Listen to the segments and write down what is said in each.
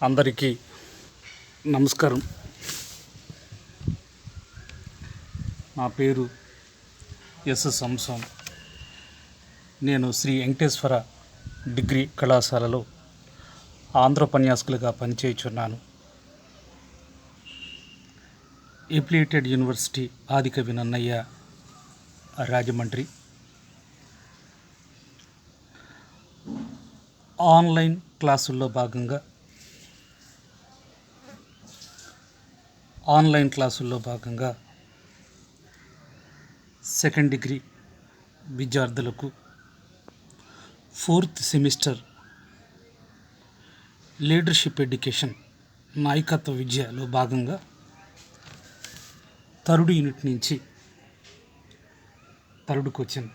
అందరికీ నమస్కారం. నా పేరు ఎస్ సంసోన్. నేను శ్రీ వెంకటేశ్వర డిగ్రీ కళాశాలలో ఆంధ్రోపన్యాసకులుగా పనిచేయుచున్నాను. Affiliated university Adikavi Nannaya, Rajahmundry. Online క్లాసుల్లో భాగంగా సెకండ్ డిగ్రీ విద్యార్థులకు 4th సెమిస్టర్ లీడర్షిప్ ఎడ్యుకేషన్ నాయకత్వ విద్యలో భాగంగా థర్డ్ యూనిట్ నుంచి థర్డ్ క్వశ్చన్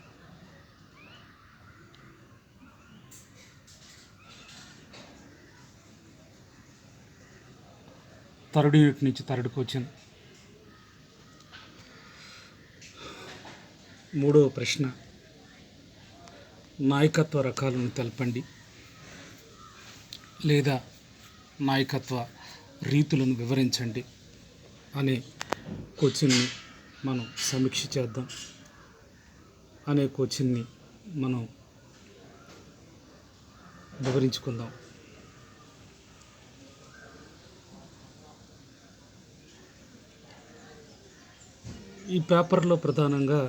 మూడవ ప్రశ్న, నాయకత్వ రకాలను తెలపండి లేదా నాయకత్వ రీతులను వివరించండి అనే క్వశ్చన్ని మనం సమీక్ష చేద్దాం. అనే క్వశ్చన్ని మనం వివరించుకుందాం. ఈ పేపర్లో ప్రధానంగా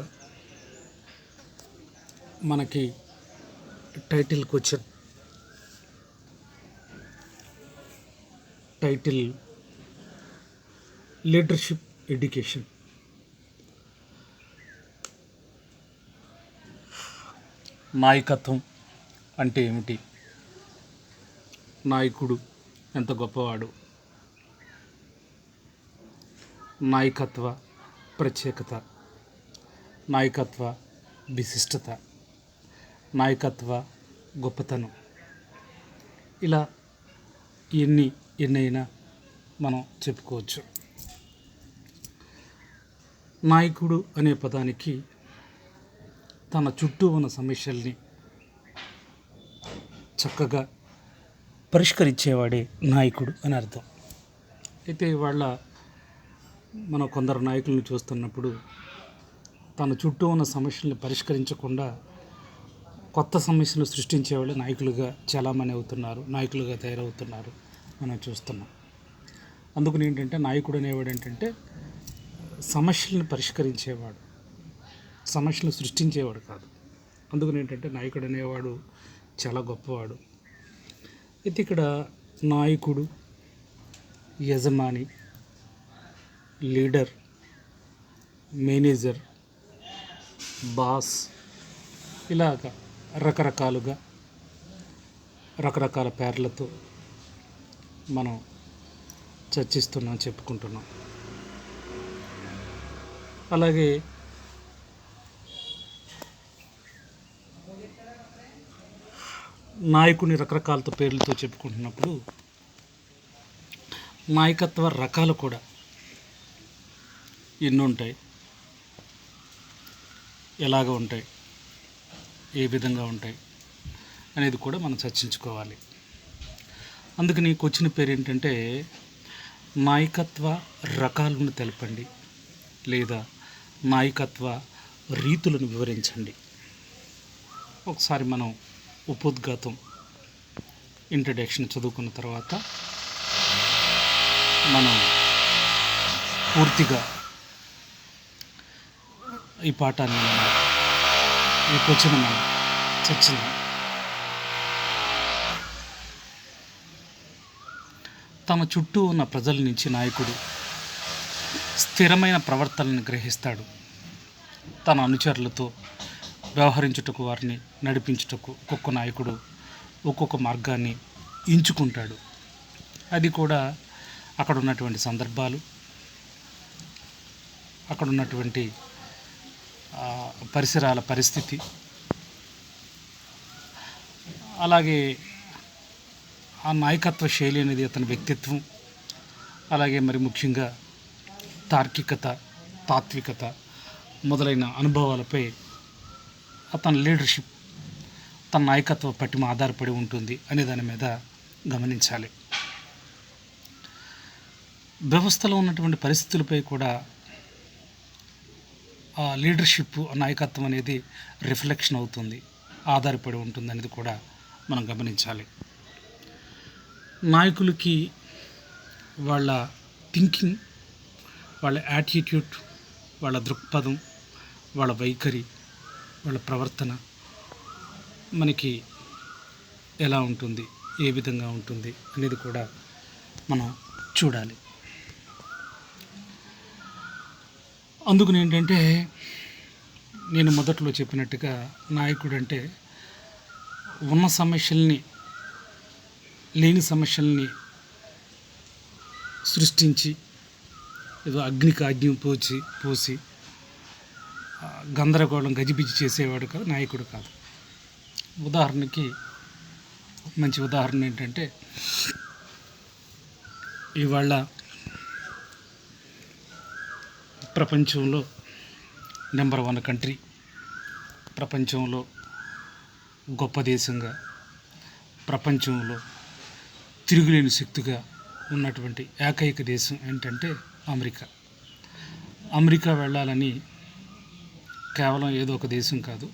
మనకి టైటిల్ లీడర్షిప్ ఎడ్యుకేషన్. నాయకత్వం అంటే ఏమిటి? నాయకుడు ఎంత గొప్పవాడు? నాయకత్వ ప్రత్యేకత, నాయకత్వ విశిష్టత, నాయకత్వ గొప్పతనం, ఇలా ఎన్నైనా మనం చెప్పుకోవచ్చు. నాయకుడు అనే పదానికి తన చుట్టూ ఉన్న సమస్యల్ని చక్కగా పరిష్కరించేవాడే నాయకుడు అని అర్థం. అయితే ఇవాళ మనం కొందరు నాయకులను చూస్తున్నప్పుడు తన చుట్టూ ఉన్న సమస్యలను పరిష్కరించకుండా కొత్త సమస్యలు సృష్టించేవాళ్ళు నాయకులుగా నాయకులుగా తయారవుతున్నారు మనం చూస్తున్నాం. అందుకని ఏంటంటే నాయకుడు అనేవాడు ఏంటంటే సమస్యలను పరిష్కరించేవాడు, సమస్యలు సృష్టించేవాడు కాదు. అందుకని ఏంటంటే నాయకుడు అనేవాడు చాలా గొప్పవాడు. అయితే ఇక్కడ నాయకుడు, యజమాని, లీడర్, మేనేజర్, బాస్, ఇలాగ రకరకాల పేర్లతో మనం చెప్పుకుంటున్నాం. అలాగే నాయకుని రకరకాల పేర్లతో చెప్పుకుంటున్నప్పుడు నాయకత్వ రకాలు కూడా ఎన్ని ఉంటాయి, ఎలాగ ఉంటాయి, ఏ విధంగా ఉంటాయి అనేది కూడా మనం చర్చించుకోవాలి. అందుకని వచ్చిన పేరు ఏంటంటే నాయకత్వ రకాలను తెలపండి లేదా నాయకత్వ రీతులను వివరించండి. ఒకసారి మనం ఉపోద్ఘాతం ఇంట్రడక్షన్ చదువుకున్న తర్వాత మనం పూర్తిగా ఈ పాఠాన్ని ఈ క్వశ్చన్ మనం చర్చిద్దాం. తమ చుట్టూ ఉన్న ప్రజల నుంచి నాయకుడు స్థిరమైన ప్రవర్తనను గ్రహిస్తాడు. తన అనుచరులతో వ్యవహరించుటకు, వారిని నడిపించుటకు ఒక్కొక్క నాయకుడు ఒక్కొక్క మార్గాన్ని ఎంచుకుంటాడు. అది కూడా అక్కడ ఉన్నటువంటి సందర్భాలు, అక్కడ ఉన్నటువంటి పరిసరాల పరిస్థితి, అలాగే ఆ నాయకత్వ శైలి అనేది అతని వ్యక్తిత్వం, అలాగే మరి ముఖ్యంగా తార్కికత, తాత్వికత మొదలైన అనుభవాలపై అతని లీడర్షిప్, తన నాయకత్వ పటిమ ఆధారపడి ఉంటుంది అనే దాని మీద గమనించాలి. వ్యవస్థలో ఉన్నటువంటి పరిస్థితులపై కూడా ఆ లీడర్షిప్ నాయకత్వం అనేది రిఫ్లెక్షన్ అవుతుంది, ఆధారపడి ఉంటుంది అనేది కూడా మనం గమనించాలి. నాయకులకి వాళ్ళ థింకింగ్, వాళ్ళ యాటిట్యూడ్, వాళ్ళ దృక్పథం, వాళ్ళ వైఖరి, వాళ్ళ ప్రవర్తన మనకి ఎలా ఉంటుంది, ఏ విధంగా ఉంటుంది అనేది కూడా మనం చూడాలి. అందుకని ఏంటంటే నేను మొదట్లో చెప్పినట్టుగా నాయకుడు అంటే ఉన్న సమస్యల్ని, లేని సమస్యల్ని సృష్టించి ఏదో అగ్నికి ఆజ్ఞం పోసి గందరగోళం గజిబిజి చేసేవాడు కాదు, నాయకుడు కాదు. ఉదాహరణకి మంచి ఉదాహరణ ఏంటంటే ఇవాళ ప్రపంచంలో నెంబర్ 1 కంట్రీ, ప్రపంచంలో గొప్ప దేశంగా, ప్రపంచంలో తిరుగులేని శక్తిగా ఉన్నటువంటి ఏకైక దేశం ఏంటంటే అమెరికా. అమెరికా వెళ్ళాలని కేవలం ఏదో ఒక దేశం కాదు,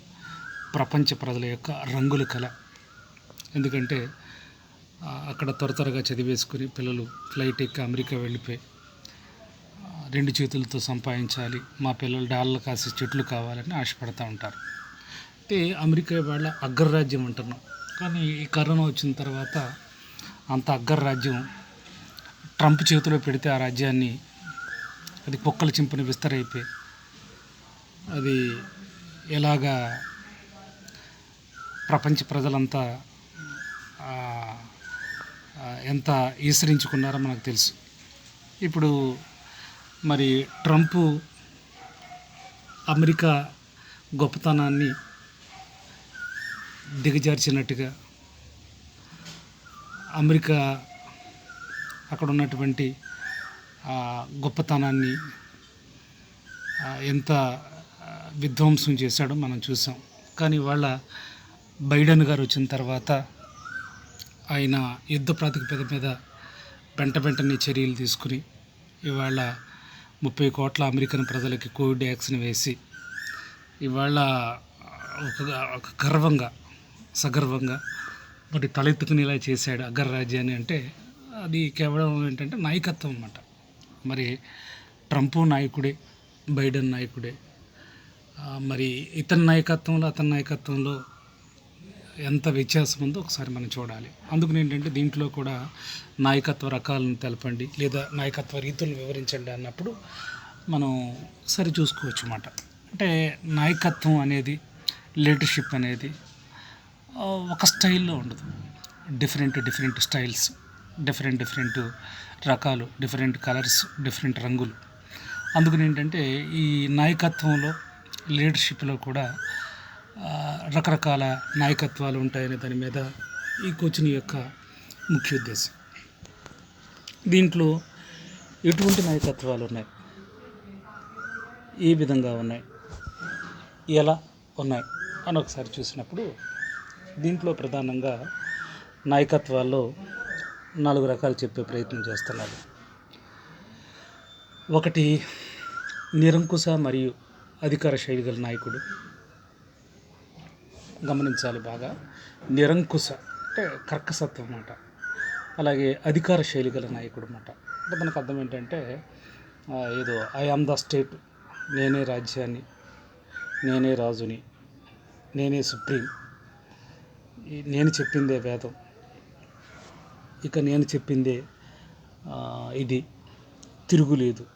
ప్రపంచ ప్రజల యొక్క రంగుల కళ. ఎందుకంటే అక్కడ త్వరగా చదివేసుకుని పిల్లలు ఫ్లైట్ ఎక్కి అమెరికా వెళ్ళిపోయి 2 చేతులతో సంపాదించాలి, మా పిల్లలు డాలర్లు కాసే చెట్లు కావాలని ఆశపడుతూ ఉంటారు. అంటే అమెరికా వాళ్ళ అగ్రరాజ్యం అంటున్నాం, కానీ ఈ కరోనా వచ్చిన తర్వాత అంత అగ్రరాజ్యం ట్రంప్ చేతిలో పెడితే ఆ రాజ్యాన్ని అది కుక్కల చింపిన విస్తరైపోయి అది ఎలాగా ప్రపంచ ప్రజలంతా ఎంత ఈసరించుకున్నారో మనకు తెలుసు. ఇప్పుడు మరి ట్రంపు అమెరికా గొప్పతనాన్ని దిగజార్చినట్టుగా, అమెరికా అక్కడ ఉన్నటువంటి గొప్పతనాన్ని ఎంత విధ్వంసం చేశాడో మనం చూసాం. కానీ ఇవాళ బైడెన్ గారు వచ్చిన తర్వాత ఆయన యుద్ధ ప్రాతిపదిక మీద వెంటనే చర్యలు తీసుకుని ఇవాళ 30 కోట్ల అమెరికన్ ప్రజలకి కోవిడ్ వ్యాక్సిన్ వేసి ఇవాళ ఒక గర్వంగా, సగర్వంగా మరి తలెత్తుకునేలా చేశాడు అగ్రరాజ్యాన్ని. అంటే అది కేవలం ఏంటంటే నాయకత్వం అన్నమాట. మరి ట్రంప్ నాయకుడే, బైడెన్ నాయకుడే. మరి అతని నాయకత్వంలో ఎంత వ్యత్యాసం ఉందో ఒకసారి మనం చూడాలి. అందుకని ఏంటంటే దీంట్లో కూడా నాయకత్వ రకాలను తెలపండి లేదా నాయకత్వ రీతులను వివరించండి అన్నప్పుడు మనం సరి చూసుకోవచ్చు అన్నమాట. అంటే నాయకత్వం అనేది, లీడర్షిప్ అనేది ఒక స్టైల్లో ఉండదు. డిఫరెంట్ స్టైల్స్, డిఫరెంట్ రకాలు, డిఫరెంట్ కలర్స్, డిఫరెంట్ రంగులు. అందుకని ఏంటంటే ఈ నాయకత్వంలో, లీడర్షిప్లో కూడా రకరకాల నాయకత్వాలు ఉంటాయనే దాని మీద ఈ కోచింగ్ యొక్క ముఖ్య ఉద్దేశం. దీంట్లో ఎటువంటి నాయకత్వాలు ఉన్నాయి, ఏ విధంగా ఉన్నాయి, ఎలా ఉన్నాయి అని ఒకసారి చూసినప్పుడు దీంట్లో ప్రధానంగా నాయకత్వాల్లో 4 రకాలు చెప్పే ప్రయత్నం చేస్తున్నారు. ఒకటి నిరంకుశ మరియు అధికార శైలి గల నాయకుడు. గమనించాలి బాగా, నిరంకుశ అంటే కర్కసత్వం అన్నమాట. అలాగే అధికార శైలి గల నాయకుడు అన్నమాట. అంటే మనకు అర్థం ఏంటంటే ఏదో ఐ ఆమ్ ద స్టేట్, నేనే రాజ్యాన్ని, నేనే రాజుని, నేనే సుప్రీం, నేను చెప్పిందే వేదం, ఇక నేను చెప్పిందే ఇది, తిరుగులేదు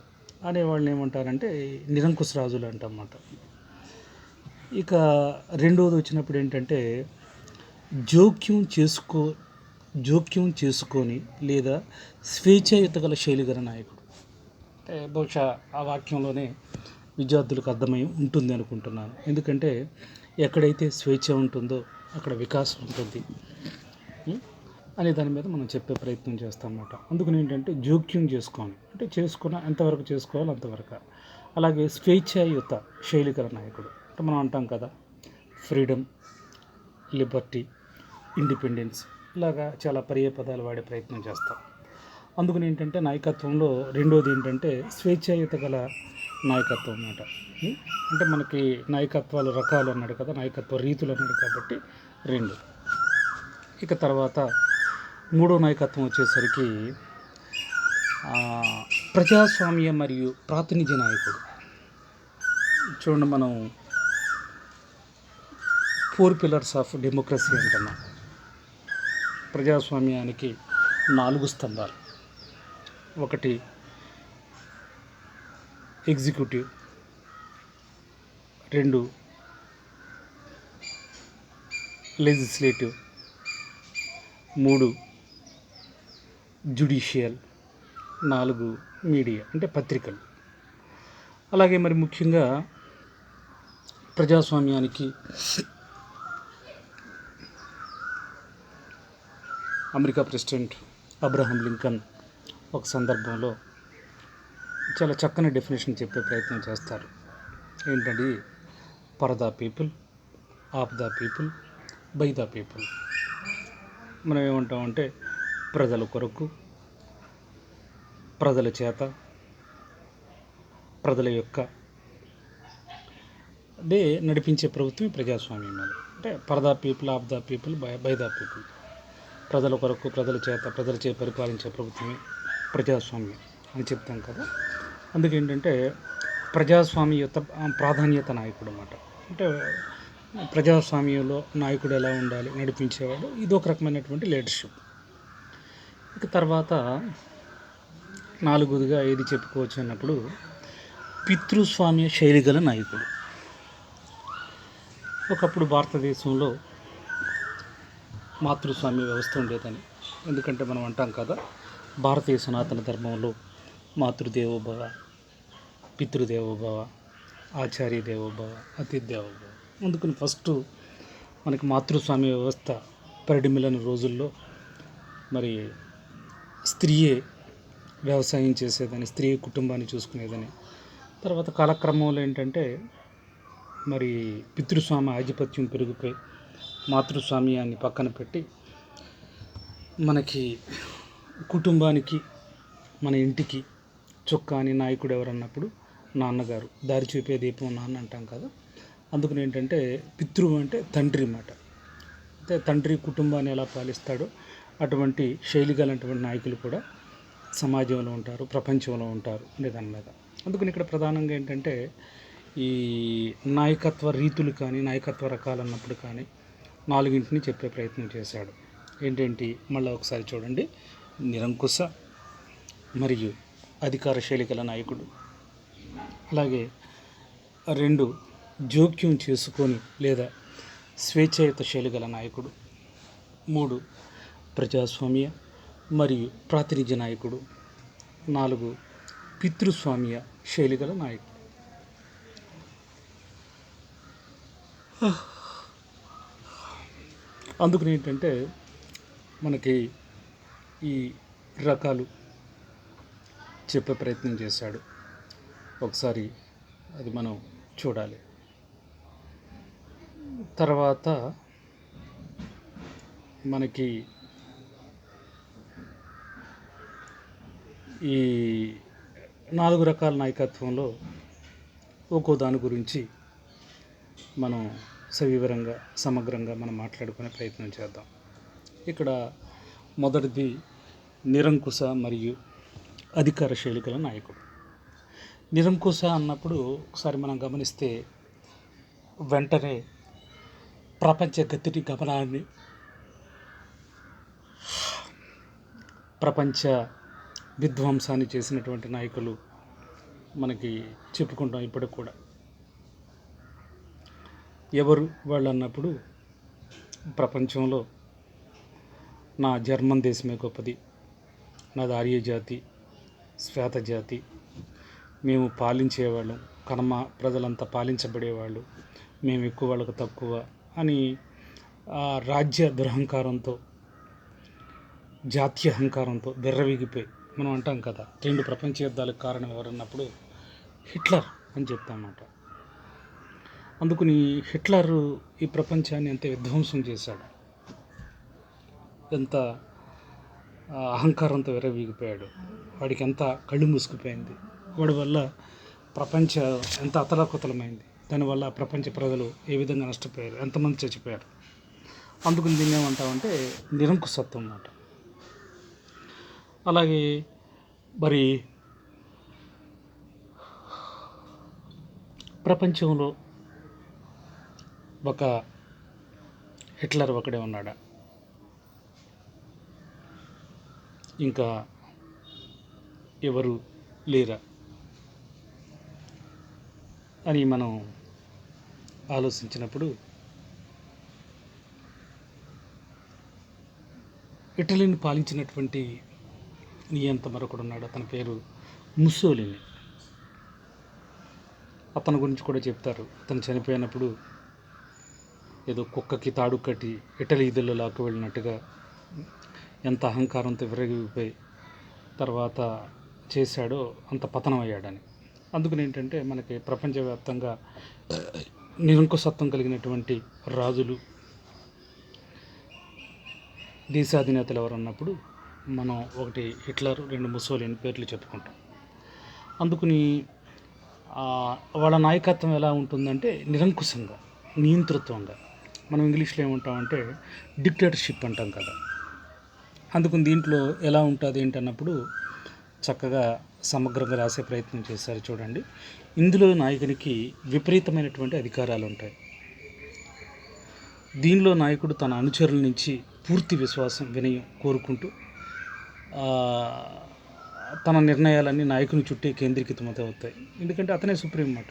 అనేవాళ్ళని ఏమంటారంటే నిరంకుశ రాజులు అంటన్నమాట. ఇక రెండవది వచ్చినప్పుడు ఏంటంటే జోక్యం చేసుకొని లేదా స్వేచ్ఛాయుత గల శైలి గల నాయకుడు. అంటే బహుశా ఆ వాక్యంలోనే విద్యార్థులకు అర్థమై ఉంటుంది అనుకుంటున్నాను. ఎందుకంటే ఎక్కడైతే స్వేచ్ఛ ఉంటుందో అక్కడ వికాసం ఉంటుంది అనే దాని మీద మనం చెప్పే ప్రయత్నం చేస్తాం అన్నమాట. అందుకని ఏంటంటే జోక్యం చేసుకోని, అంటే ఎంతవరకు చేసుకోవాలి అంతవరకు. అలాగే స్వేచ్ఛాయుత శైలి గల నాయకుడు అంటే మనం అంటాం కదా, ఫ్రీడమ్, లిబర్టీ, ఇండిపెండెన్స్, ఇలాగా చాలా పర్యాయ పదాలు వాడే ప్రయత్నం చేస్తాం. అందుకని ఏంటంటే నాయకత్వంలో రెండోది ఏంటంటే స్వేచ్ఛాయుత గల నాయకత్వం అన్నమాట. అంటే మనకి నాయకత్వాలు రకాలు అన్నాడు కదా, నాయకత్వ రీతులు అన్నాడు కాబట్టి రెండు. ఇక తర్వాత మూడో నాయకత్వం వచ్చేసరికి ప్రజాస్వామ్య మరియు ప్రాతినిధ్య నాయకుడు. చూడండి, మనం 4 పిల్లర్స్ ఆఫ్ డెమోక్రసీ అంటున్నాం. ప్రజాస్వామ్యానికి 4 స్తంభాలు. ఒకటి ఎగ్జిక్యూటివ్, 2 లెజిస్లేటివ్, 3 జ్యుడిషియల్, 4 మీడియా అంటే పత్రికలు. అలాగే మరి ముఖ్యంగా ప్రజాస్వామ్యానికి అమెరికా ప్రెసిడెంట్ అబ్రహం లింకన్ ఒక సందర్భంలో చాలా చక్కని డెఫినేషన్ చెప్పే ప్రయత్నం చేస్తారు. ఏంటంటే for the people, of the people, by the people. మనం ఏమంటామంటే ప్రజల కొరకు, ప్రజల చేత, ప్రజల యొక్క నడిపించే ప్రభుత్వం ప్రజాస్వామ్యం. అంటే for the people, of the people, by the people. ప్రజల కొరకు, ప్రజల చేత, ప్రజల చే పరిపాలించే ప్రభుత్వమే ప్రజాస్వామ్యం అని చెప్తాం కదా. అందుకేంటంటే ప్రజాస్వామ్యత ప్రాధాన్యత నాయకుడు అన్నమాట. అంటే ప్రజాస్వామ్యంలో నాయకుడు ఎలా ఉండాలి, నడిపించేవాడు, ఇది ఒక రకమైనటువంటి లీడర్షిప్. ఇక తర్వాత 4వదిగా ఏది చెప్పుకోవచ్చు అన్నప్పుడు పితృస్వామ్య శైలి గల నాయకుడు. ఒకప్పుడు భారతదేశంలో మాతృస్వామ్య వ్యవస్థ ఉండేదని. ఎందుకంటే మనం అంటాం కదా, భారతీయ సనాతన ధర్మంలో మాతృదేవోభవ, పితృదేవోభవ, ఆచార్య దేవోభవ, అతిథి దేవోభవ. అందుకని ఫస్ట్ మనకి మాతృస్వామ్య వ్యవస్థ పరిడిమిలని రోజుల్లో మరి స్త్రీయే వ్యవసాయం చేసేదని, స్త్రీ కుటుంబాన్ని చూసుకునేదని. తర్వాత కాలక్రమంలో ఏంటంటే మరి పితృస్వామ్య ఆధిపత్యం పెరిగిపోయి మాతృస్వామ్యాన్ని పక్కన పెట్టి మనకి కుటుంబానికి, మన ఇంటికి చొక్కాని నాయకుడు ఎవరన్నప్పుడు నాన్నగారు, దారి చూపే దీపం నాన్న అంటాం కదా. అందుకని ఏంటంటే పితృ అంటే తండ్రి మాట. అయితే తండ్రి కుటుంబాన్ని ఎలా పాలిస్తాడో అటువంటి శైలి గలటువంటి నాయకులు కూడా సమాజంలో ఉంటారు, ప్రపంచంలో ఉంటారు అనే దాని మీద. అందుకని ఇక్కడ ప్రధానంగా ఏంటంటే ఈ నాయకత్వ రీతులు కానీ, నాయకత్వ రకాలు అన్నప్పుడు కానీ 4 చెప్పే ప్రయత్నం చేశాడు. ఏంటేంటి మళ్ళీ ఒకసారి చూడండి. నిరంకుశ మరియు అధికార శైలి గల నాయకుడు. అలాగే 2 జోక్యం చేసుకొని లేదా స్వేచ్ఛాయుత శైలి గల నాయకుడు. 3 ప్రజాస్వామ్య మరియు ప్రాతినిధ్య నాయకుడు. 4 పితృస్వామ్య శైలి గల నాయకుడు. అందుకని ఏంటంటే మనకి ఈ రకాలు చెప్పే ప్రయత్నం చేశాడు. ఒకసారి అది మనం చూడాలి. తర్వాత మనకి ఈ 4 రకాల నాయకత్వంలో ఒక్కో దాని గురించి మనం సవివరంగా, సమగ్రంగా మనం మాట్లాడుకునే ప్రయత్నం చేద్దాం. ఇక్కడ మొదటిది నిరంకుశ మరియు అధికార శైలి గల నాయకుడు. నిరంకుశ అన్నప్పుడు ఒకసారి మనం గమనిస్తే వెంటనే ప్రపంచ గతిని గమనాన్ని, ప్రపంచ విధ్వంసాన్ని చేసినటువంటి నాయకులు మనకి చెప్పుకుంటాం ఇప్పటికి కూడా. ఎవరు వాళ్ళు అన్నప్పుడు ప్రపంచంలో నా జర్మన్ దేశమే గొప్పది, నాది ఆర్య జాతి, శ్వేత జాతి, మేము పాలించేవాళ్ళం, కర్మ ప్రజలంతా పాలించబడేవాళ్ళు, మేము ఎక్కువ వాళ్ళకు తక్కువ అని రాజ్య దురహంకారంతో, జాతీయ అహంకారంతో బెర్రవిగిపోయి మనం అంటాం కదా, 2 ప్రపంచ యుద్ధాలకు కారణం ఎవరన్నప్పుడు హిట్లర్ అని చెప్తామన్నమాట. అందుకని హిట్లర్ ఈ ప్రపంచాన్ని ఎంత విధ్వంసం చేశాడు, ఎంత అహంకారంతో విర్రవీగిపోయాడు. వాడికి ఎంత కళ్ళు మూసుకుపోయింది. వాడి వల్ల ప్రపంచం ఎంత అతలాకుతలమైంది. దానివల్ల ప్రపంచ ప్రజలు ఏ విధంగా నష్టపోయారు, ఎంతమంది చచ్చిపోయారు. అందుకని దీన్ని ఏమంటామంటే నిరంకుశత్వం అన్నమాట. అలాగే మరి ప్రపంచంలో ఒక హిట్లర్ ఒకడే ఉన్నాడా, ఇంకా ఎవరు లేరా అని మనం ఆలోచించినప్పుడు ఇటలీని పాలించినటువంటి నియంత మరొకడు ఉన్నాడు. అతని పేరు ముస్సోలిని. అతని గురించి కూడా చెప్తారు. అతను చనిపోయినప్పుడు ఏదో కుక్కకి తాడు కట్టి ఇటలీ ఇదుల్లో లాక్కు వెళ్ళినట్టుగా ఎంత అహంకారంతో విరగిపోయి తర్వాత చేశాడో అంత పతనం అయ్యాడని. అందుకని ఏంటంటే మనకి ప్రపంచవ్యాప్తంగా నిరంకుశత్వం కలిగినటువంటి రాజులు, దేశాధినేతలు ఎవరు అన్నప్పుడు మనం ఒకటి హిట్లర్, 2 ముస్సోలిని పేర్లు చెప్పుకుంటాం. అందుకని వాళ్ళ నాయకత్వం ఎలా ఉంటుందంటే నిరంకుశంగా, నియంతృత్వంగా. మనం ఇంగ్లీష్లో ఏమంటామంటే డిక్టేటర్షిప్ అంటాం కదా. అందుకని దీంట్లో ఎలా ఉంటుంది ఏంటన్నప్పుడు చక్కగా సమగ్రంగా రాసే ప్రయత్నం చేశారు. చూడండి, ఇందులో నాయకునికి విపరీతమైనటువంటి అధికారాలు ఉంటాయి. దీనిలో నాయకుడు తన అనుచరుల నుంచి పూర్తి విశ్వాసం, వినయం కోరుకుంటూ తన నిర్ణయాలన్నీ నాయకుని చుట్టే కేంద్రీకృతమవుతాయి. ఎందుకంటే అతనే సుప్రీం మాట.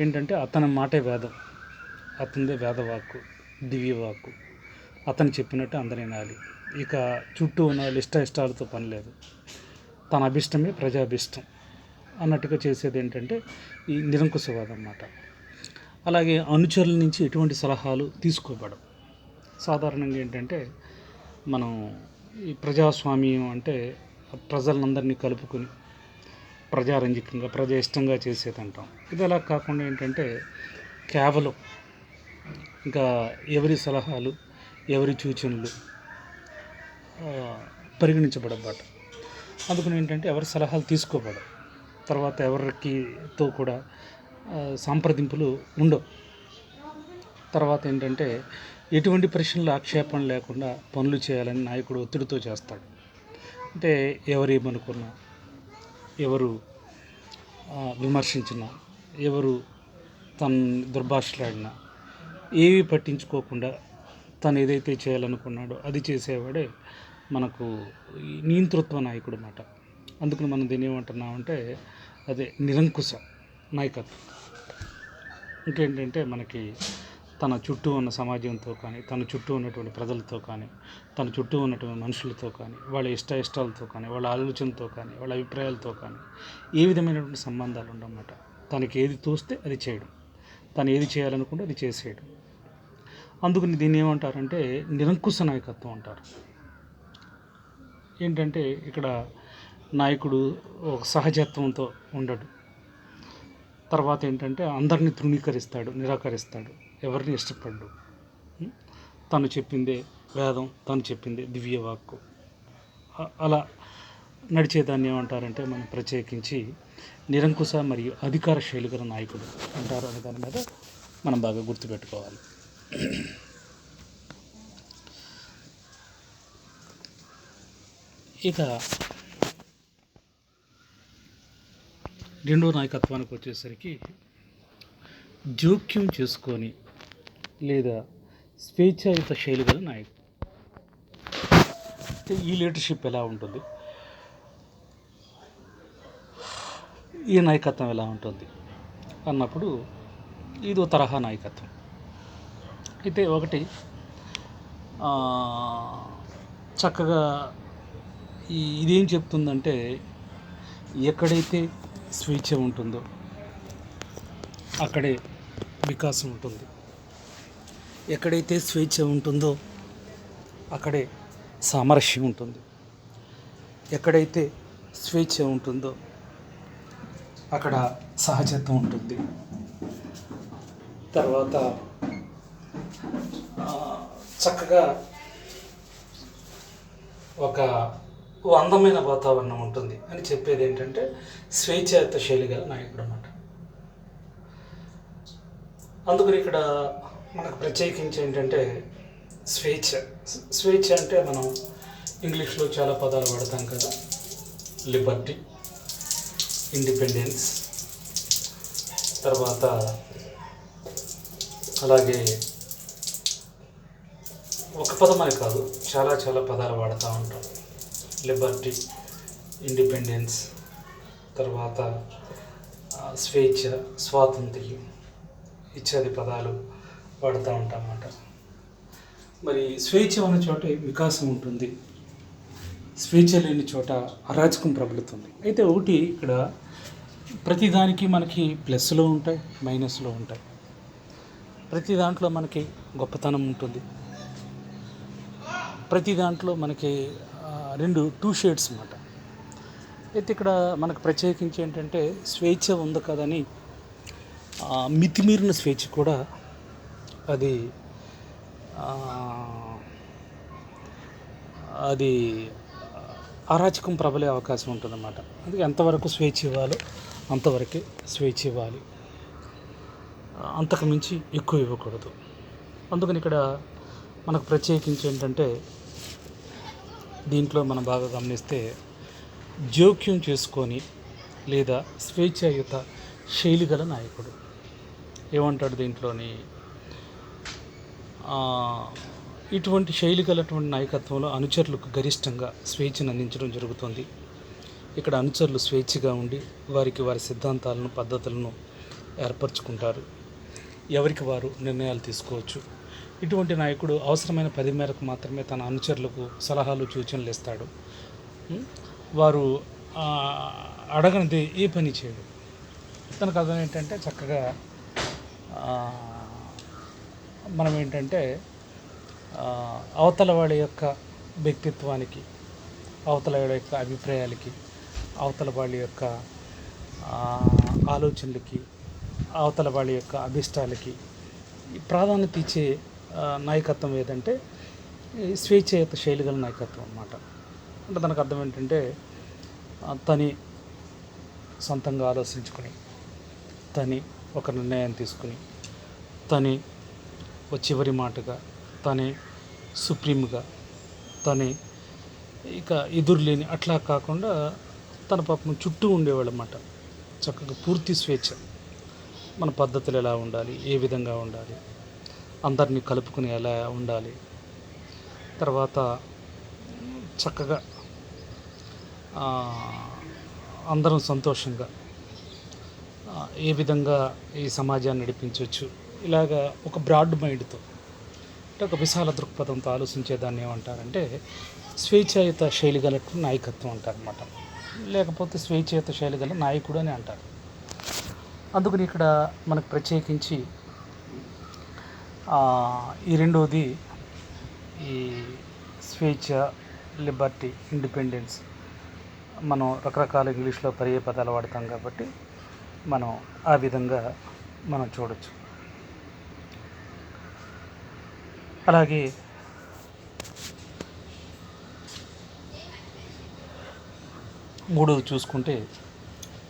ఏంటంటే అతని మాటే వేదం, అతనిదే వేదవాక్కు, దివ్యవాక్కు. అతను చెప్పినట్టు అందరి వినాలి. ఇక చుట్టూ ఉన్న ఇష్టాలతో పని లేదు. తన అభిష్టమే ప్రజాభిష్టం అన్నట్టుగా చేసేది ఏంటంటే ఈ నిరంకుశవాదం అన్నమాట. అలాగే అనుచరుల నుంచి ఎటువంటి సలహాలు తీసుకోబడవు. సాధారణంగా ఏంటంటే మనం ఈ ప్రజాస్వామ్యం అంటే ప్రజలందరినీ కలుపుకొని ప్రజారంజకంగా, ప్రజా ఇష్టంగా చేసేది అంటాం. ఇది అలా కాకుండా ఏంటంటే కేవలం ఇంకా ఎవరి సలహాలు, ఎవరి సూచనలు పరిగణించబడబట. అందుకని ఏంటంటే ఎవరి సలహాలు తీసుకోబడవు. తర్వాత ఎవరికితో కూడా సంప్రదింపులు ఉండవు. తర్వాత ఏంటంటే ఎటువంటి ప్రశ్నలు, ఆక్షేపణ లేకుండా పనులు చేయాలని నాయకుడు ఒత్తిడితో చేస్తాడు. అంటే ఎవరేమనుకున్నా, ఎవరు విమర్శించినా, ఎవరు తన దుర్భాషలాడినా ఏవి పట్టించుకోకుండా తను ఏదైతే చేయాలనుకున్నాడో అది చేసేవాడే మనకు నియంతృత్వ నాయకుడు అన్నమాట. అందుకని మనం దీన్ని ఏమంటున్నామంటే అదే నిరంకుశ నాయకత్వం. ఇంకేంటంటే మనకి తన చుట్టూ ఉన్న సమాజంతో కానీ, తన చుట్టూ ఉన్నటువంటి ప్రజలతో కానీ, తన చుట్టూ ఉన్నటువంటి మనుషులతో కానీ, వాళ్ళ ఇష్టాలతో కానీ, వాళ్ళ ఆలోచనతో కానీ, వాళ్ళ అభిప్రాయాలతో కానీ ఏ విధమైనటువంటి సంబంధాలు ఉండవన్నమాట. తనకి ఏది తోస్తే అది చేయడం, తను ఏది చేయాలనుకుంటే అది చేసేయడం. అందుకని దీన్ని ఏమంటారంటే నిరంకుశ నాయకత్వం అంటారు. ఏంటంటే ఇక్కడ నాయకుడు ఒక సహజత్వంతో ఉండడు. తర్వాత ఏంటంటే అందరినీ తృణీకరిస్తాడు, నిరాకరిస్తాడు, ఎవరిని ఇష్టపడ్డు. తను చెప్పిందే వేదం, తను చెప్పిందే దివ్యవాక్కు. అలా నడిచేదాన్ని ఏమంటారంటే మనం ప్రత్యేకించి నిరంకుశ మరియు అధికార శైలి గల నాయకుడు అంటారు అనే దాని మీద మనం బాగా గుర్తుపెట్టుకోవాలి. ఇక రెండో నాయకత్వానికి వచ్చేసరికి జోక్యం చేసుకొని లేదా స్వేచ్ఛాయుత శైలి గల నాయకుడు. అంటే ఈ లీడర్షిప్ ఎలా ఉంటుంది, ఈ నాయకత్వం ఎలా ఉంటుంది అన్నప్పుడు ఇదో తరహా నాయకత్వం. అయితే ఒకటి చక్కగా ఇదేం చెప్తుందంటే ఎక్కడైతే స్వేచ్ఛ ఉంటుందో అక్కడే వికాసం ఉంటుంది. ఎక్కడైతే స్వేచ్ఛ ఉంటుందో అక్కడే సామరస్యం ఉంటుంది. ఎక్కడైతే స్వేచ్ఛ ఉంటుందో అక్కడ సహజత్వం ఉంటుంది. తర్వాత చక్కగా ఒక ఓ అందమైన వాతావరణం ఉంటుంది అని చెప్పేది ఏంటంటే స్వేచ్ఛాయుత శైలి గల నాయకుడు అన్నమాట. అందుకని ఇక్కడ మనకు ప్రత్యేకించి ఏంటంటే స్వేచ్ఛ. స్వేచ్ఛ అంటే మనం ఇంగ్లీష్లో చాలా పదాలు వాడతాం కదా, లిబర్టీ, ఇండిపెండెన్స్, తర్వాత అలాగే ఒక పదం అని కాదు, చాలా పదాలు వాడుతూ ఉంటాం. లిబర్టీ, ఇండిపెండెన్స్, తర్వాత స్వేచ్ఛ, స్వాతంత్ర్యం ఇత్యాది పదాలు వాడుతూ ఉంటాం అన్నమాట. మరి స్వేచ్ఛ ఉన్న చోట వికాసం ఉంటుంది, స్వేచ్ఛ లేని చోట అరాచకం ప్రబలుతుంది. అయితే ఒకటి ఇక్కడ ప్రతిదానికి మనకి ప్లస్లో ఉంటాయి, మైనస్లో ఉంటాయి. ప్రతి దాంట్లో మనకి గొప్పతనం ఉంటుంది, ప్రతి దాంట్లో మనకి టూ షేడ్స్ అన్నమాట. అయితే ఇక్కడ మనకు ప్రత్యేకించి ఏంటంటే స్వేచ్ఛ ఉంది కదని మితిమీరిన స్వేచ్ఛ కూడా అది అది అరాచకం ప్రబలే అవకాశం ఉంటుందన్నమాట. అందుకే ఎంతవరకు స్వేచ్ఛ ఇవ్వాలో అంతవరకే స్వేచ్ఛ ఇవ్వాలి, అంతకు మించి ఎక్కువ ఇవ్వకూడదు. అందుకని ఇక్కడ మనకు ప్రత్యేకించి ఏంటంటే దీంట్లో మనం బాగా గమనిస్తే జోక్యం చేసుకొని లేదా స్వేచ్ఛాయుత శైలి గల నాయకుడు ఏమంటాడు దీంట్లోని, ఇటువంటి శైలి గలటువంటి నాయకత్వంలో అనుచరులకు గరిష్టంగా స్వేచ్ఛను అందించడం జరుగుతుంది. ఇక్కడ అనుచరులు స్వేచ్ఛగా ఉండి వారికి వారి సిద్ధాంతాలను, పద్ధతులను ఏర్పరచుకుంటారు, ఎవరికి వారు నిర్ణయాలు తీసుకోవచ్చు. ఇటువంటి నాయకుడు అవసరమైన పది మేరకు మాత్రమే తన అనుచరులకు సలహాలు, సూచనలు ఇస్తాడు. వారు అడగనిది ఏ పని చేయడు. తనకు అర్థం ఏంటంటే చక్కగా మనం ఏంటంటే అవతల వాడి యొక్క వ్యక్తిత్వానికి, అవతల వాడి యొక్క అభిప్రాయాలకి, అవతల వాళ్ళ యొక్క ఆలోచనలకి, అవతల వాళ్ళ యొక్క అభిష్టాలకి ప్రాధాన్యత ఇచ్చే నాయకత్వం ఏదంటే స్వేచ్ఛాయుత శైలి గల నాయకత్వం అన్నమాట. అంటే దానికి అర్థం ఏంటంటే తని సొంతంగా ఆలోచించుకొని, తని ఒక నిర్ణయం తీసుకుని, తని ఒక చివరి మాటగా, తనే సుప్రీంగా, తనే ఇక ఎదురులేని అట్లా కాకుండా తన పాపం చుట్టూ ఉండేవాళ్ళు అన్నమాట. చక్కగా పూర్తి స్వేచ్ఛ, మన పద్ధతులు ఎలా ఉండాలి, ఏ విధంగా ఉండాలి, అందరినీ కలుపుకుని ఎలా ఉండాలి, తర్వాత చక్కగా అందరం సంతోషంగా ఏ విధంగా ఈ సమాజాన్ని నడిపించవచ్చు, ఇలాగా ఒక బ్రాడ్ మైండ్తో, అంటే ఒక విశాల దృక్పథంతో ఆలోచించేదాన్ని ఏమంటారంటే స్వేచ్ఛాయుత శైలి గల నాయకత్వం అంటారనమాట. లేకపోతే స్వేచ్ఛాయుత శైలి గల నాయకుడు అని అంటారు. అందుకని ఇక్కడ మనకు ప్రత్యేకించి ఈ రెండోది, ఈ స్వేచ్ఛ, లిబర్టీ, ఇండిపెండెన్స్ మనం రకరకాల ఇంగ్లీష్లో పర్యాయ పదాలు వాడతాం కాబట్టి మనం ఆ విధంగా మనం చూడవచ్చు. అలాగే మూడోది చూసుకుంటే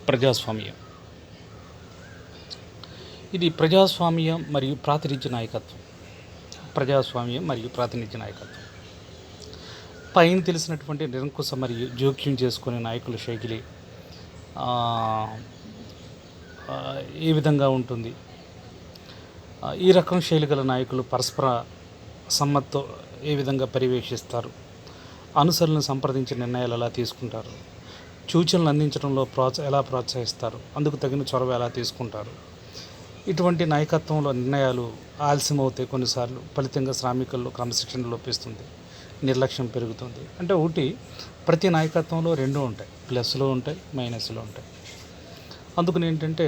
ప్రజాస్వామ్యం. ఇది ప్రజాస్వామ్యం మరియు ప్రాతినిధ్య నాయకత్వం. ప్రజాస్వామ్యం మరియు ప్రాతినిధ్య నాయకత్వం పైన తెలిసినటువంటి నిరంకుశ మరియు జోక్యం చేసుకునే నాయకుల శైలి ఏ విధంగా ఉంటుంది. ఈ రకం శైలి గల నాయకులు పరస్పర సమ్మతితో ఏ విధంగా పర్యవేక్షిస్తారు, అనుసరులను సంప్రదించి నిర్ణయాలు ఎలా తీసుకుంటారు, సూచనలు అందించడంలో ఎలా ప్రోత్సహిస్తారు, అందుకు తగిన చొరవ ఎలా తీసుకుంటారు. ఇటువంటి నాయకత్వంలో నిర్ణయాలు ఆలస్యం అవుతాయి, కొన్నిసార్లు ఫలితంగా శ్రామికుల్లో క్రమశిక్షణ లోపిస్తుంది, నిర్లక్ష్యం పెరుగుతుంది. అంటే ఒకటి, ప్రతి నాయకత్వంలో రెండు ఉంటాయి, ప్లస్లో ఉంటాయి, మైనస్లో ఉంటాయి. అందుకని ఏంటంటే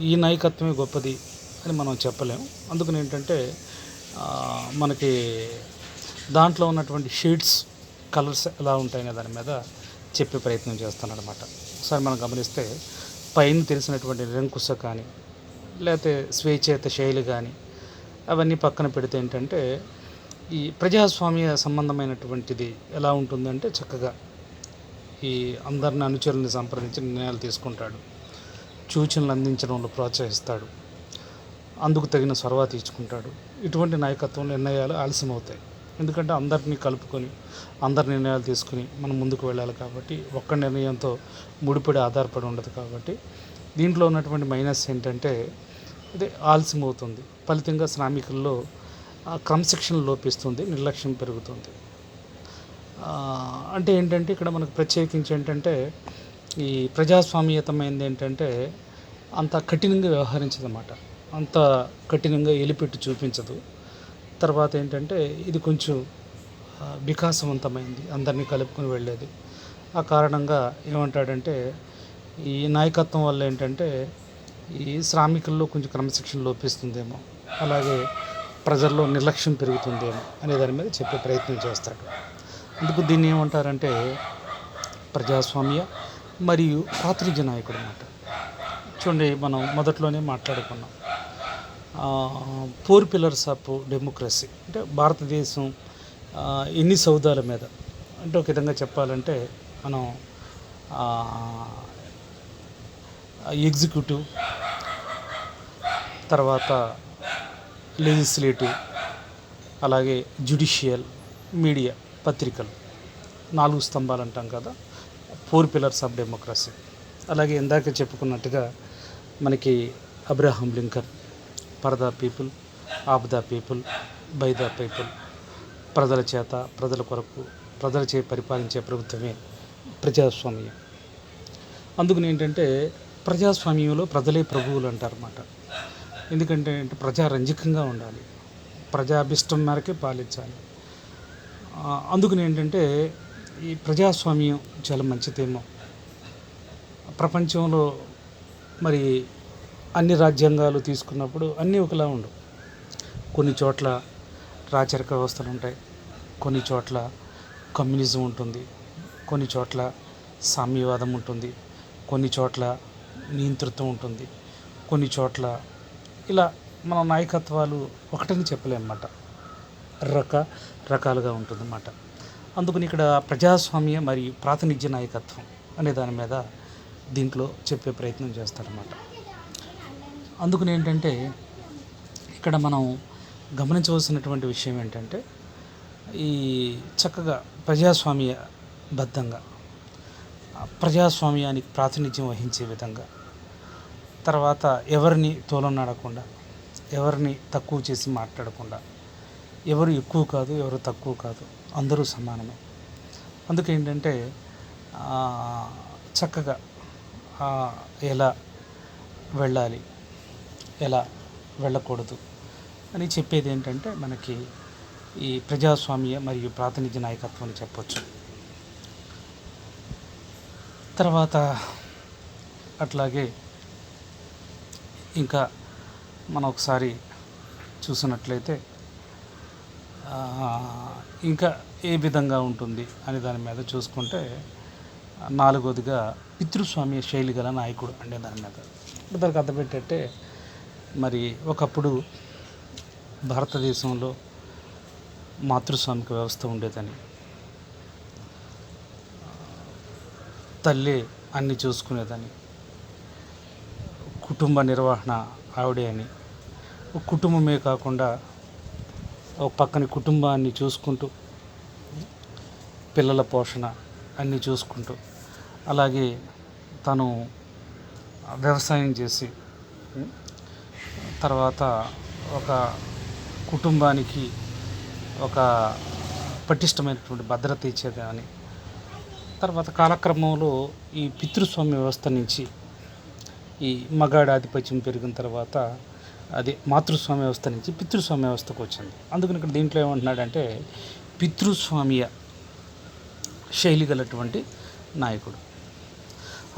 ఈ నాయకత్వమే గొప్పది అని మనం చెప్పలేము. అందుకని ఏంటంటే మనకి దాంట్లో ఉన్నటువంటి షేడ్స్, కలర్స్ ఎలా ఉంటాయనే దాని మీద చెప్పే ప్రయత్నం చేస్తానన్నమాట. ఒకసారి మనం గమనిస్తే పైన తెలిసినటువంటి నిరంకుశ కానీ లేకపోతే స్వేచ్ఛాయుత శైలి కానీ అవన్నీ పక్కన పెడితే ఏంటంటే ఈ ప్రజాస్వామ్య సంబంధమైనటువంటిది ఎలా ఉంటుందంటే చక్కగా ఈ అందరిని అనుచరుల్ని సంప్రదించి నిర్ణయాలు తీసుకుంటాడు, సూచనలు అందించడంలో ప్రోత్సహిస్తాడు, అందుకు తగిన చొరవ తీసుకుంటాడు. ఇటువంటి నాయకత్వం నిర్ణయాలు ఆలస్యమవుతాయి. ఎందుకంటే అందరినీ కలుపుకొని అందరి నిర్ణయాలు తీసుకుని మనం ముందుకు వెళ్ళాలి కాబట్టి ఒక్క నిర్ణయంతో ముడిపడి ఆధారపడి ఉండదు కాబట్టి దీంట్లో ఉన్నటువంటి మైనస్ ఏంటంటే అదే ఆలస్యమవుతుంది. ఫలితంగా శ్రామికుల్లో క్రమశిక్షణ లోపిస్తుంది, నిర్లక్ష్యం పెరుగుతుంది. అంటే ఏంటంటే ఇక్కడ మనకు ప్రత్యేకించి ఏంటంటే ఈ ప్రజాస్వామ్యతమైనది ఏంటంటే అంత కఠినంగా వ్యవహరించదన్నమాట, అంత కఠినంగా ఎలిపెట్టి చూపించదు. తర్వాత ఏంటంటే ఇది కొంచెం వికాసవంతమైంది, అందరినీ కలుపుకొని వెళ్ళేది. ఆ కారణంగా ఏమంటాడంటే ఈ నాయకత్వం వల్ల ఏంటంటే ఈ శ్రామికుల్లో కొంచెం క్రమశిక్షణ లోపిస్తుందేమో, అలాగే ప్రజల్లో నిర్లక్ష్యం పెరుగుతుందేమో అనే దాని మీద చెప్పే ప్రయత్నం చేస్తాడు. అందుకు దీన్ని ఏమంటారంటే ప్రజాస్వామ్య మరియు ప్రాతినిధ్య నాయకుడు అన్నమాట. చూడండి, మనం మొదట్లోనే మాట్లాడుకున్నాం 4 పిల్లర్స్ ఆఫ్ డెమోక్రసీ అంటే భారతదేశం ఎన్ని సౌదాల మీద అంటే ఒక విధంగా చెప్పాలంటే మనం ఎగ్జిక్యూటివ్, తర్వాత లెజిస్లేటివ్, అలాగే జ్యుడిషియల్, మీడియా, పత్రికలు 4 స్తంభాలు అంటాం కదా, 4 పిల్లర్స్ ఆఫ్ డెమోక్రసీ. అలాగే ఇందాక చెప్పుకున్నట్టుగా మనకి Abraham Lincoln for the people, of the people, by the people, ప్రజల చేత, ప్రజల కొరకు, ప్రజలచే పరిపాలించే ప్రభుత్వమే ప్రజాస్వామ్యం. అందుకని ఏంటంటే ప్రజాస్వామ్యంలో ప్రజలే ప్రభువులు అంటారన్నమాట. ఎందుకంటే ప్రజారంజకంగా ఉండాలి, ప్రజాభిష్టం మేరకే పాలించాలి. అందుకని ఏంటంటే ఈ ప్రజాస్వామ్యం చాలా మంచిదేమో. ప్రపంచంలో మరి అన్ని రాజ్యాంగాలు తీసుకున్నప్పుడు అన్నీ ఒకలా ఉండవు. కొన్ని చోట్ల రాచరిక వ్యవస్థలు ఉంటాయి, కొన్ని చోట్ల కమ్యూనిజం ఉంటుంది, కొన్ని చోట్ల సామ్యవాదం ఉంటుంది, కొన్ని చోట్ల నియంతృత్వం ఉంటుంది, కొన్ని చోట్ల ఇలా మన నాయకత్వాలు ఒకటని చెప్పలేమన్నమాట, రకరకాలుగా ఉంటుందన్నమాట. అందుకని ఇక్కడ ప్రజాస్వామ్య మరియు ప్రాతినిధ్య నాయకత్వం అనే దాని మీద దీంట్లో చెప్పే ప్రయత్నం చేస్తారన్నమాట. అందుకని ఏంటంటే ఇక్కడ మనం గమనించవలసినటువంటి విషయం ఏంటంటే ఈ చక్కగా ప్రజాస్వామ్యబద్ధంగా ప్రజాస్వామ్యానికి ప్రాతినిధ్యం వహించే విధంగా, తర్వాత ఎవరిని తోలనాడకుండా, ఎవరిని తక్కువ చేసి మాట్లాడకుండా, ఎవరు ఎక్కువ కాదు, ఎవరు తక్కువ కాదు, అందరూ సమానమే. అందుకేంటంటే చక్కగా ఎలా వెళ్ళాలి, ఎలా వెళ్ళకూడదు అని చెప్పేది ఏంటంటే మనకి ఈ ప్రజాస్వామ్య మరియు ప్రాతినిధ్య నాయకత్వం అని చెప్పొచ్చు. తర్వాత అట్లాగే ఇంకా మనం ఒకసారి చూసినట్లయితే ఇంకా ఏ విధంగా ఉంటుంది అనే దాని మీద చూసుకుంటే 4వదిగా పితృస్వామ్య శైలి గల నాయకుడు అనే దాని మీద. దానికి అర్థం ఏంటంటే మరి ఒకప్పుడు భారతదేశంలో మాతృస్వామిక వ్యవస్థ ఉండేదని, తల్లి అన్ని చూసుకునేదని, కుటుంబ నిర్వహణ ఆవిడే అని, కుటుంబమే కాకుండా ఒక పక్కన కుటుంబాన్ని చూసుకుంటూ పిల్లల పోషణ అన్నీ చూసుకుంటూ, అలాగే తను వ్యవసాయం చేసి తర్వాత ఒక కుటుంబానికి ఒక పటిష్టమైనటువంటి భద్రత ఇచ్చేదని, తర్వాత కాలక్రమంలో ఈ పితృస్వామ్య వ్యవస్థ నుంచి ఈ మగాడి ఆధిపత్యం పెరిగిన తర్వాత అదే మాతృస్వామ్య వ్యవస్థ నుంచి పితృస్వామ్య వ్యవస్థకు వచ్చింది. అందుకని ఇక్కడ దీంట్లో ఏమంటున్నాడంటే పితృస్వామ్య శైలి గలటువంటి నాయకుడు.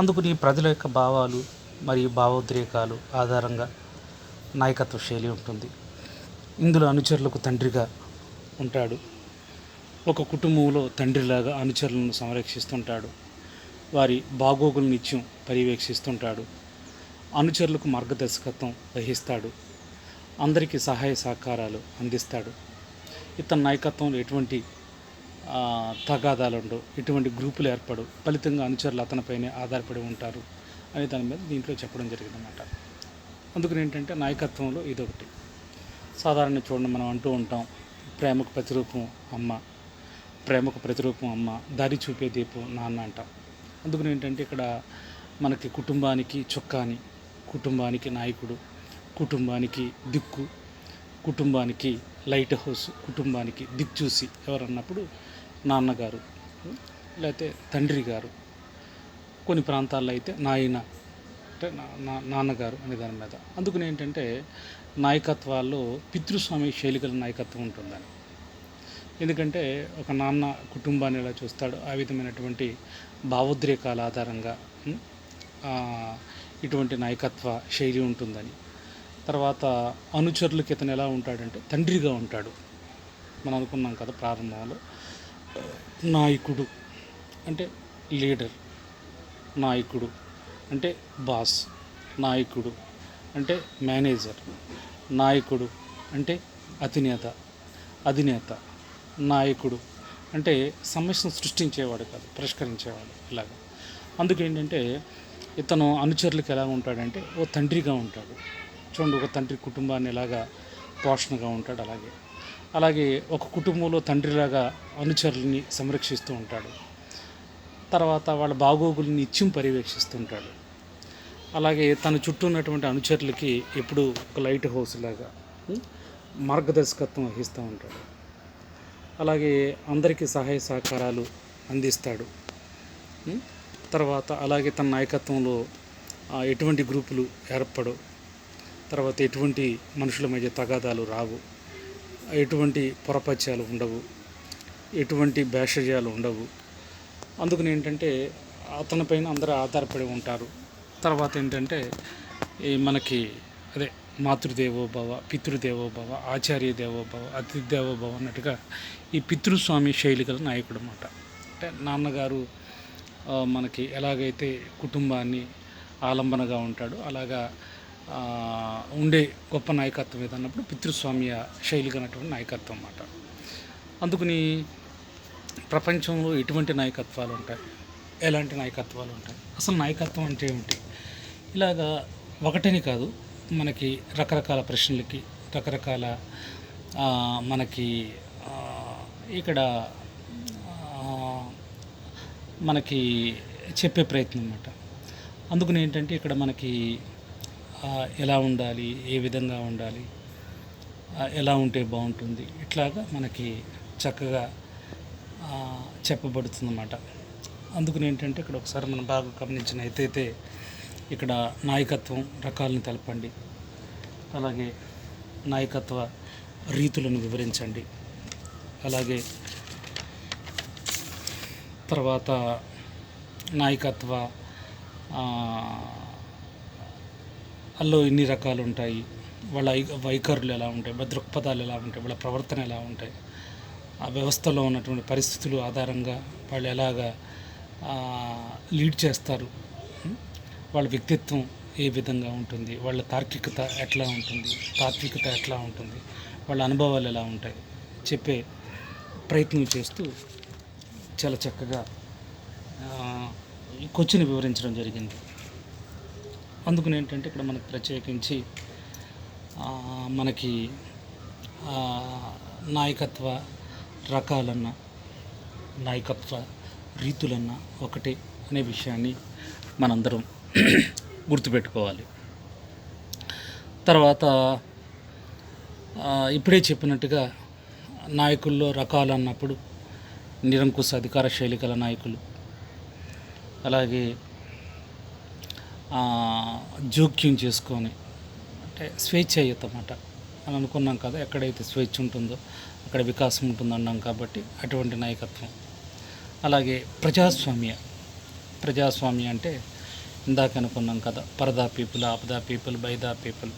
అందుకని ప్రజల యొక్క భావాలు మరియు భావోద్రేకాలు ఆధారంగా నాయకత్వ శైలి ఉంటుంది. ఇందులో అనుచరులకు తండ్రిగా ఉంటాడు, ఒక కుటుంబంలో తండ్రిలాగా అనుచరులను సంరక్షిస్తుంటాడు, వారి బాగోగులు నిత్యం పర్యవేక్షిస్తుంటాడు, అనుచరులకు మార్గదర్శకత్వం వహిస్తాడు, అందరికీ సహాయ సహకారాలు అందిస్తాడు. ఇతని నాయకత్వంలో ఎటువంటి తగాదాలు ఉండవు, ఎటువంటి గ్రూపులు ఏర్పడు, ఫలితంగా అనుచరులు అతనిపైనే ఆధారపడి ఉంటారు అనే దాని మీద దీంట్లో చెప్పడం జరిగిందన్నమాట. అందుకని ఏంటంటే నాయకత్వంలో ఇదొకటి. సాధారణ చూడండి, మనం అంటూ ఉంటాం ప్రేమకు ప్రతిరూపం అమ్మ, ప్రేమకు ప్రతిరూపం అమ్మ, దారి చూపే దీపం నాన్న అంటాం. అందుకని ఏంటంటే ఇక్కడ మనకి కుటుంబానికి చొక్కాని, కుటుంబానికి నాయకుడు, కుటుంబానికి దిక్కు, కుటుంబానికి లైట్ హౌస్, కుటుంబానికి దిక్చూసి ఎవరన్నప్పుడు నాన్నగారు లేకపోతే తండ్రి గారు, కొన్ని ప్రాంతాల్లో అయితే నాయన అంటే నాన్నగారు అనే దాని మీద. అందుకని ఏంటంటే నాయకత్వాల్లో పితృస్వామి శైలి గల నాయకత్వం ఉంటుందని. ఎందుకంటే ఒక నాన్న కుటుంబాన్ని ఎలా చూస్తాడో ఆ విధమైనటువంటి భావోద్రేకాల ఆధారంగా ఇటువంటి నాయకత్వ శైలి ఉంటుందని. తర్వాత అనుచరులకి ఇతను ఎలా ఉంటాడంటే తండ్రిగా ఉంటాడు. మనం అనుకున్నాం కదా ప్రారంభంలో, నాయకుడు అంటే లీడర్, నాయకుడు అంటే బాస్, నాయకుడు అంటే మేనేజర్, నాయకుడు అంటే అధినేత, నాయకుడు అంటే సమస్యను సృష్టించేవాడు కాదు, పరిష్కరించేవాడు ఇలాగ. అందుకేంటంటే ఇతను అనుచరులకు ఎలా ఉంటాడంటే ఓ తండ్రిగా ఉంటాడు. చూడండి, ఒక తండ్రి కుటుంబాన్ని ఎలాగా పోషణగా ఉంటాడు అలాగే ఒక కుటుంబంలో తండ్రిలాగా అనుచరుల్ని సంరక్షిస్తూ ఉంటాడు. తర్వాత వాళ్ళ బాగోగుల్ని నిత్యం పర్యవేక్షిస్తుంటాడు. అలాగే తన చుట్టూ ఉన్నటువంటి అనుచరులకి ఎప్పుడు ఒక లైట్ హౌస్ లాగా మార్గదర్శకత్వం వహిస్తూ ఉంటాడు. అలాగే అందరికీ సహాయ సహకారాలు అందిస్తాడు. తర్వాత అలాగే తన నాయకత్వంలో ఎటువంటి గ్రూపులు ఏర్పడవు, తర్వాత ఎటువంటి మనుషుల మధ్య తగాదాలు రావు, ఎటువంటి పొరపత్యాలు ఉండవు, ఎటువంటి భేషజాలు ఉండవు. అందుకని ఏంటంటే అతనిపైన అందరూ ఆధారపడి ఉంటారు. తర్వాత ఏంటంటే మనకి అదే మాతృదేవోభవ, పితృదేవోభవ, ఆచార్య దేవోభవ, అతిథి దేవోభవ అన్నట్టుగా ఈ పితృస్వామి శైలి గల నాయకుడు అన్నమాట. అంటే నాన్నగారు మనకి ఎలాగైతే కుటుంబాన్ని ఆలంబనగా ఉంటాడో అలాగా ఉండే గొప్ప నాయకత్వం ఏదన్నప్పుడు పితృస్వామ్య శైలి గలటువంటి నాయకత్వం అన్నమాట. అందుకని ప్రపంచంలో ఎటువంటి నాయకత్వాలు ఉంటాయి, ఎలాంటి నాయకత్వాలు ఉంటాయి, అసలు నాయకత్వం అంటే ఏమిటి, ఇలాగా ఒకటని కాదు, మనకి రకరకాల ప్రశ్నలకి రకరకాల మనకి ఇక్కడ మనకి చెప్పే ప్రయత్నం అన్నమాట. అందుకని ఏంటంటే ఇక్కడ మనకి ఎలా ఉండాలి, ఏ విధంగా ఉండాలి, ఎలా ఉంటే బాగుంటుంది, ఇట్లాగా మనకి చక్కగా చెప్పబడుతుందన్నమాట. అందుకని ఏంటంటే ఇక్కడ ఒకసారి మనం బాగా గమనించిన అయితే ఇక్కడ నాయకత్వం రకాలను తెలపండి, అలాగే నాయకత్వ రీతులను వివరించండి, అలాగే తర్వాత నాయకత్వ అల్లో ఎన్ని రకాలు ఉంటాయి, వాళ్ళ వైఖరులు ఎలా ఉంటాయి, వాళ్ళ దృక్పథాలు ఎలా ఉంటాయి, వాళ్ళ ప్రవర్తన ఎలా ఉంటాయి, ఆ వ్యవస్థలో ఉన్నటువంటి పరిస్థితులు ఆధారంగా వాళ్ళు ఎలాగా లీడ్ చేస్తారు, వాళ్ళ వ్యక్తిత్వం ఏ విధంగా ఉంటుంది, వాళ్ళ తార్కికత ఎట్లా ఉంటుంది, తాత్వికత ఎట్లా ఉంటుంది, వాళ్ళ అనుభవాలు ఎలా ఉంటాయి చెప్పే ప్రయత్నం చేస్తూ చాలా చక్కగా ఈ క్వశ్చన్ వివరించడం జరిగింది. అందుకని ఏంటంటే ఇక్కడ మనకు ప్రత్యేకించి మనకి నాయకత్వ రకాలన్నా నాయకత్వ రీతులన్నా ఒకటే అనే విషయాన్ని మనందరం గుర్తుపెట్టుకోవాలి. తర్వాత ఇప్పుడే చెప్పినట్టుగా నాయకుల్లో రకాలు అన్నప్పుడు నిరంకుశ అధికార శైలి గల నాయకులు, అలాగే జోక్యం చేసుకొని అంటే స్వేచ్ఛాయుత అన్నమాట అని అనుకున్నాం కదా. ఎక్కడైతే స్వేచ్ఛ ఉంటుందో అక్కడ వికాసం ఉంటుంది అన్నాం కాబట్టి అటువంటి నాయకత్వం. అలాగే ప్రజాస్వామ్య అంటే ఇందాక అనుకున్నాం కదా, పరదా పీపుల్, ఆపదా పీపుల్, బైదా పీపుల్,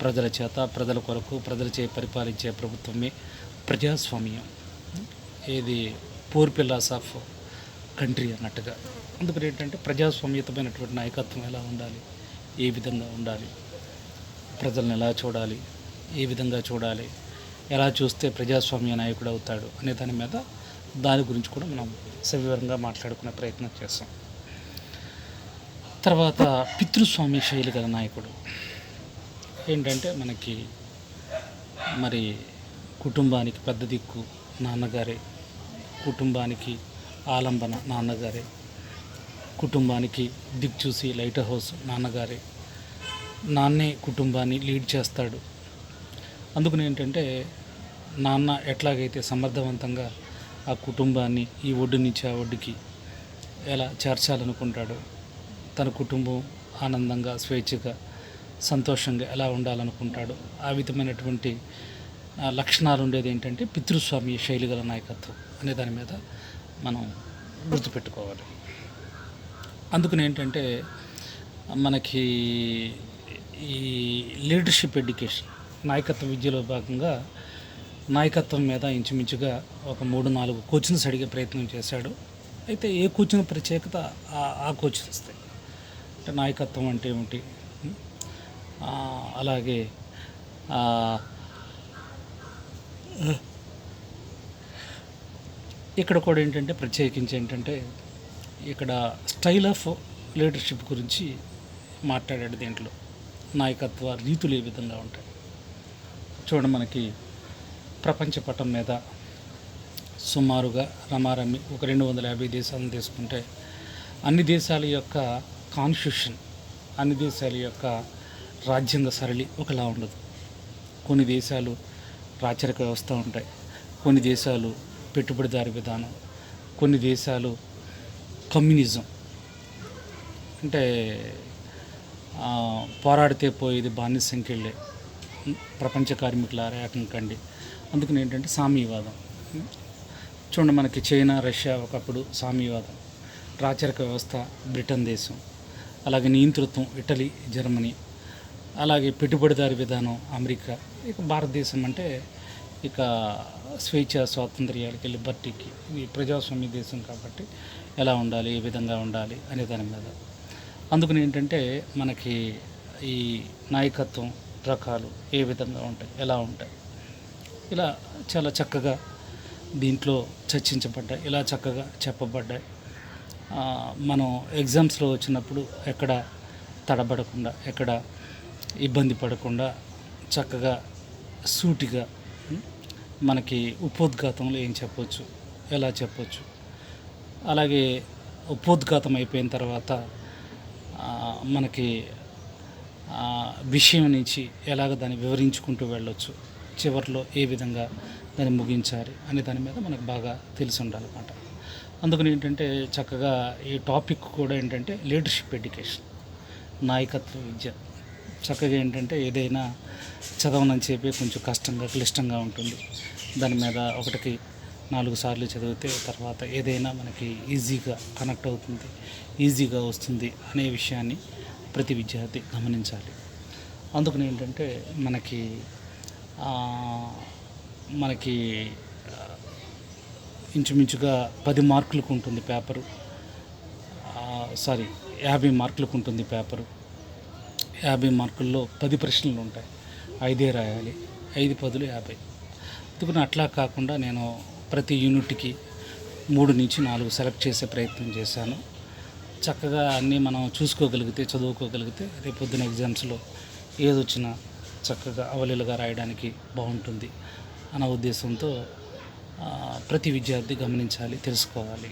ప్రజల చేత ప్రజల కొరకు ప్రజలచే పరిపాలించే ప్రభుత్వమే ప్రజాస్వామ్యం. ఏది పూర్ పిల్లర్స్ ఆఫ్ కంట్రీ అన్నట్టుగా. అందుకని ఏంటంటే ప్రజాస్వామ్యతమైనటువంటి నాయకత్వం ఎలా ఉండాలి, ఏ విధంగా ఉండాలి, ప్రజలను ఎలా చూడాలి, ఏ విధంగా చూడాలి, ఎలా చూస్తే ప్రజాస్వామ్య నాయకుడు అవుతాడు అనే దాని గురించి కూడా మనం సవివరంగా మాట్లాడుకునే ప్రయత్నం చేస్తాం. తర్వాత పితృస్వామ్య శైలి గల నాయకుడు ఏంటంటే మనకి మరి కుటుంబానికి పెద్ద దిక్కు నాన్నగారే, కుటుంబానికి ఆలంబన నాన్నగారే, కుటుంబానికి దిక్చూసి లైట్ హౌస్ నాన్నగారే, నాన్నే కుటుంబాన్ని లీడ్ చేస్తాడు. అందుకని ఏంటంటే నాన్న ఎట్లాగైతే సమర్థవంతంగా ఆ కుటుంబాన్ని ఈ ఒడ్డు నుంచి ఆ ఒడ్డుకి ఎలా చేర్చాలనుకుంటాడో, తన కుటుంబం ఆనందంగా స్వేచ్ఛగా సంతోషంగా ఎలా ఉండాలనుకుంటాడో ఆ విధమైనటువంటి లక్షణాలు ఉండేది ఏంటంటే పితృస్వామ్య శైలి గల నాయకత్వం అనే దాని మీద మనం గుర్తుపెట్టుకోవాలి. అందుకని ఏంటంటే మనకి ఈ లీడర్షిప్ ఎడ్యుకేషన్ నాయకత్వ విద్యలో భాగంగా నాయకత్వం మీద ఇంచుమించుగా ఒక 3-4 కోచింగ్స్ అడిగే ప్రయత్నం చేశాడు. అయితే ఏ కోచింగ్ ప్రత్యేకత ఆ కోచింగ్స్ అంటే నాయకత్వం అంటే ఏమిటి, అలాగే ఇక్కడ కూడా ఏంటంటే ప్రత్యేకించి ఏంటంటే ఇక్కడ స్టైల్ ఆఫ్ లీడర్షిప్ గురించి మాట్లాడాడు. దీంట్లో నాయకత్వ రీతులు ఏ విధంగా ఉంటాయి చూడండి. మనకి ప్రపంచ పటం మీద సుమారుగా రమారమి ఒక 250 దేశాలను తీసుకుంటే అన్ని దేశాల యొక్క కాన్స్టిట్యూషన్, అన్ని దేశాల యొక్క రాజ్యాంగ సరళి ఒకలా ఉండదు. కొన్ని దేశాలు రాచరిక వ్యవస్థ ఉంటాయి, కొన్ని దేశాలు పెట్టుబడిదారి విధానం, కొన్ని దేశాలు కమ్యూనిజం అంటే పోరాడితే పోయేది బానిస సంఖ్యలే, ప్రపంచ కార్మికుల ఏకం కండి. అందుకని ఏంటంటే సామ్యవాదం చూడండి. మనకి చైనా, రష్యా ఒకప్పుడు సామ్యవాదం, రాచరిక వ్యవస్థ బ్రిటన్ దేశం, అలాగే నియంతృత్వం ఇటలీ, జర్మనీ, అలాగే పెట్టుబడిదారి విధానం అమెరికా. ఇక భారతదేశం అంటే ఇక స్వేచ్ఛ స్వాతంత్ర్యాలకి, లిబర్టీకి, ఇది ప్రజాస్వామ్య దేశం కాబట్టి ఎలా ఉండాలి, ఏ విధంగా ఉండాలి అనే దాని మీద. అందుకని ఏంటంటే మనకి ఈ నాయకత్వం రకాలు ఏ విధంగా ఉంటాయి, ఎలా ఉంటాయి, ఇలా చాలా చక్కగా దీంట్లో చర్చించబడ్డాయి, ఇలా చక్కగా చెప్పబడ్డాయి. మనం ఎగ్జామ్స్లో వచ్చినప్పుడు ఎక్కడ తడబడకుండా, ఎక్కడ ఇబ్బంది పడకుండా చక్కగా సూటిగా మనకి ఉపోద్ఘాతంలో ఏం చెప్పొచ్చు, ఎలా చెప్పొచ్చు, అలాగే ఉపోద్ఘాతం అయిపోయిన తర్వాత మనకి విషయం నుంచి ఎలాగ దాన్ని వివరించుకుంటూ వెళ్ళొచ్చు, చివరిలో ఏ విధంగా దాన్ని ముగించాలి అనే దాని మీద మనకు బాగా తెలిసి ఉండాలన్నమాట. అందుకని ఏంటంటే చక్కగా ఈ టాపిక్ కూడా ఏంటంటే లీడర్షిప్ ఎడ్యుకేషన్, నాయకత్వ విద్య. చక్కగా ఏంటంటే ఏదైనా చదవనని చెప్పి కొంచెం కష్టంగా క్లిష్టంగా ఉంటుంది, దాని మీద 1కి 4 సార్లు చదివితే తర్వాత ఏదైనా మనకి ఈజీగా కనెక్ట్ అవుతుంది, ఈజీగా వస్తుంది అనే విషయాన్ని ప్రతి విద్యార్థి గమనించాలి. అందుకని ఏంటంటే మనకి ఇంచుమించుగా 10 మార్కులకు ఉంటుంది పేపరు, 50 మార్కులకు ఉంటుంది పేపరు. 50 మార్కుల్లో 10 ప్రశ్నలు ఉంటాయి, 5 రాయాలి, 5 పదులు 50. అందుకని అట్లా కాకుండా నేను ప్రతి యూనిట్కి 3 నుంచి 4 సెలెక్ట్ చేసే ప్రయత్నం చేశాను. చక్కగా అన్నీ మనం చూసుకోగలిగితే, చదువుకోగలిగితే రేపొద్దున ఎగ్జామ్స్లో ఏదొచ్చినా చక్కగా అవలీలుగా రాయడానికి బాగుంటుంది అన్న ఉద్దేశంతో ప్రతి విద్యార్థి గమనించాలి, తెలుసుకోవాలి.